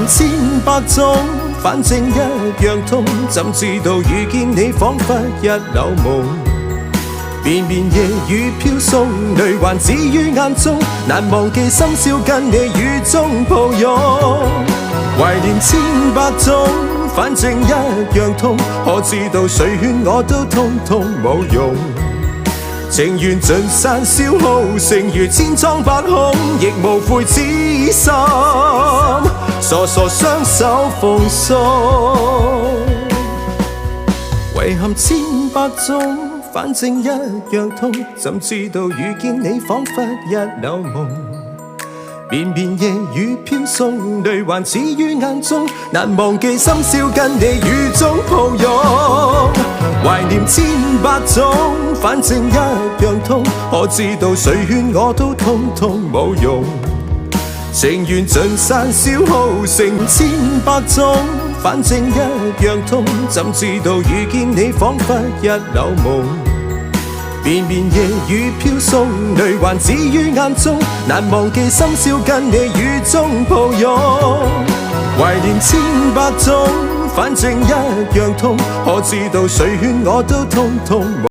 千百種，反正一樣痛。怎知道遇見你彷彿一縷夢，綿綿夜雨飄送，淚還止於眼中，難忘記深宵跟你雨中抱擁。懷念千百種，反正一樣痛。可知道誰勸我都通通冇用，情緣盡散消耗，剩餘千瘡百孔，亦無悔痴心，傻傻雙手奉送。遺憾千百種，反正一樣痛。怎知道遇見你彷彿一縷夢，綿綿夜雨飄送，淚還止於眼中，難忘記深宵跟你雨中抱擁。懷念千百種，反正一樣痛。可知道誰勸我都通通冇用，情緣盡散消耗，成千百種，反正一樣痛。怎知道遇見你彷彿一縷夢，綿綿夜雨飄送，淚還止於眼中，難忘記深宵跟你雨中抱擁。懷念千百種，反正一樣痛。可知道誰勸我都通通冇